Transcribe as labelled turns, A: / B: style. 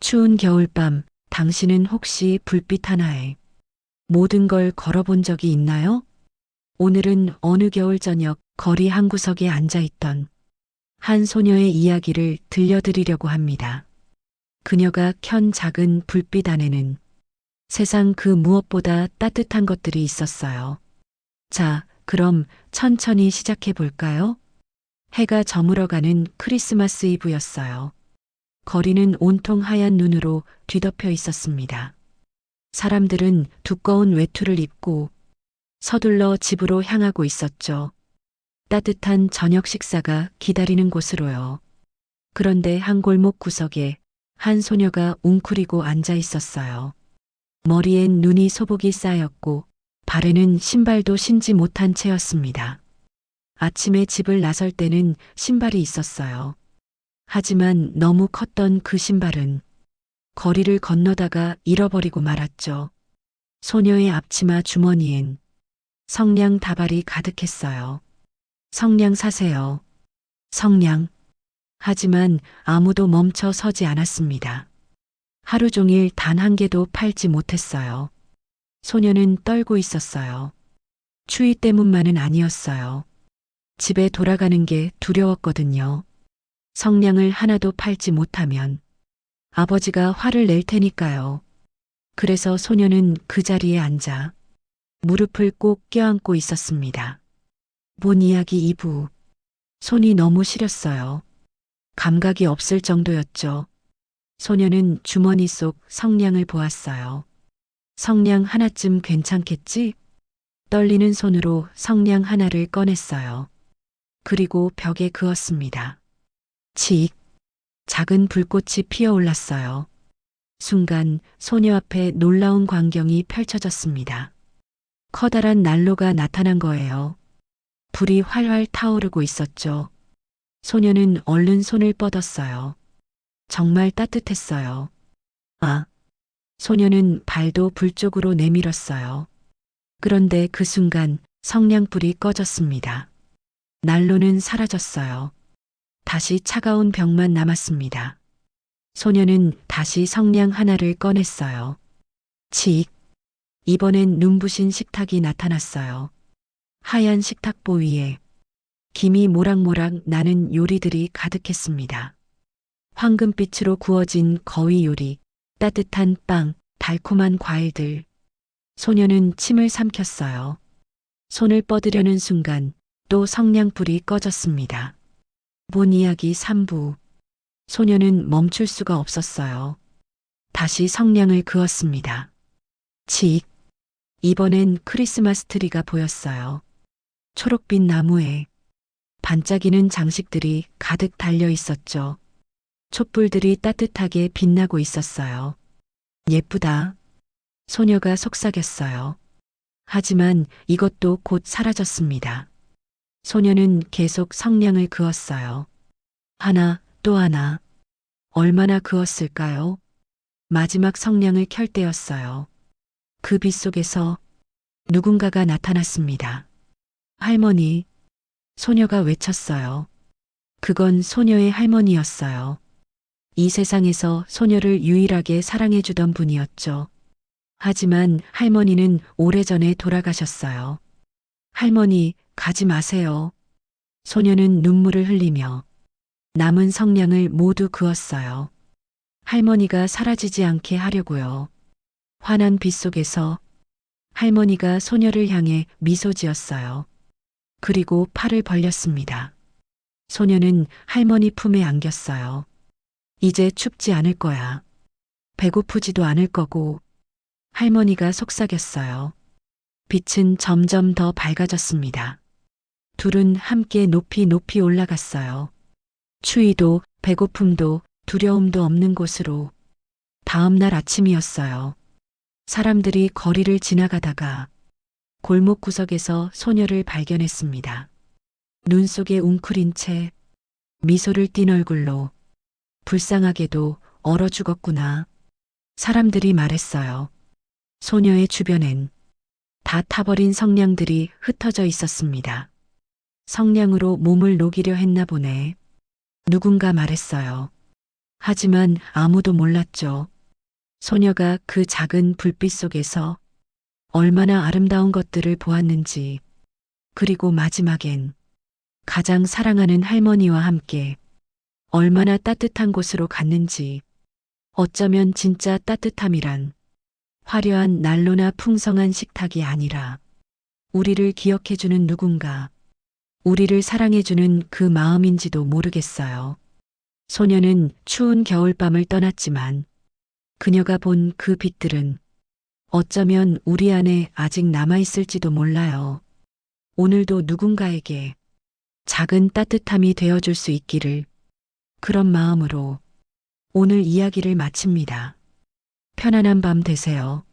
A: 추운 겨울밤, 당신은 혹시 불빛 하나에 모든 걸 걸어본 적이 있나요? 오늘은 어느 겨울 저녁 거리 한 구석에 앉아 있던 한 소녀의 이야기를 들려드리려고 합니다. 그녀가 켠 작은 불빛 안에는 세상 그 무엇보다 따뜻한 것들이 있었어요. 자, 그럼 천천히 시작해 볼까요? 해가 저물어가는 크리스마스 이브였어요. 거리는 온통 하얀 눈으로 뒤덮여 있었습니다. 사람들은 두꺼운 외투를 입고 서둘러 집으로 향하고 있었죠. 따뜻한 저녁 식사가 기다리는 곳으로요. 그런데 한 골목 구석에 한 소녀가 웅크리고 앉아 있었어요. 머리엔 눈이 소복이 쌓였고 발에는 신발도 신지 못한 채였습니다. 아침에 집을 나설 때는 신발이 있었어요. 하지만 너무 컸던 그 신발은 거리를 건너다가 잃어버리고 말았죠. 소녀의 앞치마 주머니엔 성냥 다발이 가득했어요. 성냥 사세요. 성냥. 하지만 아무도 멈춰 서지 않았습니다. 하루 종일 단 한 개도 팔지 못했어요. 소녀는 떨고 있었어요. 추위 때문만은 아니었어요. 집에 돌아가는 게 두려웠거든요. 성냥을 하나도 팔지 못하면 아버지가 화를 낼 테니까요. 그래서 소녀는 그 자리에 앉아 무릎을 꼭 껴안고 있었습니다. 본 이야기 2부. 손이 너무 시렸어요. 감각이 없을 정도였죠. 소녀는 주머니 속 성냥을 보았어요. 성냥 하나쯤 괜찮겠지? 떨리는 손으로 성냥 하나를 꺼냈어요. 그리고 벽에 그었습니다. 칙. 작은 불꽃이 피어올랐어요. 순간 소녀 앞에 놀라운 광경이 펼쳐졌습니다. 커다란 난로가 나타난 거예요. 불이 활활 타오르고 있었죠. 소녀는 얼른 손을 뻗었어요. 정말 따뜻했어요. 아! 소녀는 발도 불 쪽으로 내밀었어요. 그런데 그 순간 성냥불이 꺼졌습니다. 난로는 사라졌어요. 다시 차가운 벽만 남았습니다. 소녀는 다시 성냥 하나를 꺼냈어요. 칙. 이번엔 눈부신 식탁이 나타났어요. 하얀 식탁보 위에 김이 모락모락 나는 요리들이 가득했습니다. 황금빛으로 구워진 거위 요리, 따뜻한 빵, 달콤한 과일들. 소녀는 침을 삼켰어요. 손을 뻗으려는 순간 또 성냥불이 꺼졌습니다. 본 이야기 3부. 소녀는 멈출 수가 없었어요. 다시 성냥을 그었습니다. 칙. 이번엔 크리스마스 트리가 보였어요. 초록빛 나무에 반짝이는 장식들이 가득 달려 있었죠. 촛불들이 따뜻하게 빛나고 있었어요. 예쁘다. 소녀가 속삭였어요. 하지만 이것도 곧 사라졌습니다. 소녀는 계속 성냥을 그었어요. 하나, 또 하나. 얼마나 그었을까요? 마지막 성냥을 켤 때였어요. 그 빛 속에서 누군가가 나타났습니다. 할머니. 소녀가 외쳤어요. 그건 소녀의 할머니였어요. 이 세상에서 소녀를 유일하게 사랑해주던 분이었죠. 하지만 할머니는 오래전에 돌아가셨어요. 할머니, 가지 마세요. 소녀는 눈물을 흘리며 남은 성냥을 모두 그었어요. 할머니가 사라지지 않게 하려고요. 환한 빛 속에서 할머니가 소녀를 향해 미소 지었어요. 그리고 팔을 벌렸습니다. 소녀는 할머니 품에 안겼어요. 이제 춥지 않을 거야. 배고프지도 않을 거고. 할머니가 속삭였어요. 빛은 점점 더 밝아졌습니다. 둘은 함께 높이 높이 올라갔어요. 추위도 배고픔도 두려움도 없는 곳으로. 다음 날 아침이었어요. 사람들이 거리를 지나가다가 골목 구석에서 소녀를 발견했습니다. 눈 속에 웅크린 채 미소를 띤 얼굴로. 불쌍하게도 얼어 죽었구나. 사람들이 말했어요. 소녀의 주변엔 다 타버린 성냥들이 흩어져 있었습니다. 성냥으로 몸을 녹이려 했나 보네. 누군가 말했어요. 하지만 아무도 몰랐죠. 소녀가 그 작은 불빛 속에서 얼마나 아름다운 것들을 보았는지, 그리고 마지막엔 가장 사랑하는 할머니와 함께 얼마나 따뜻한 곳으로 갔는지, 어쩌면 진짜 따뜻함이란 화려한 난로나 풍성한 식탁이 아니라 우리를 기억해주는 누군가, 우리를 사랑해주는 그 마음인지도 모르겠어요. 소녀는 추운 겨울밤을 떠났지만 그녀가 본 그 빛들은 어쩌면 우리 안에 아직 남아있을지도 몰라요. 오늘도 누군가에게 작은 따뜻함이 되어줄 수 있기를, 그런 마음으로 오늘 이야기를 마칩니다. 편안한 밤 되세요.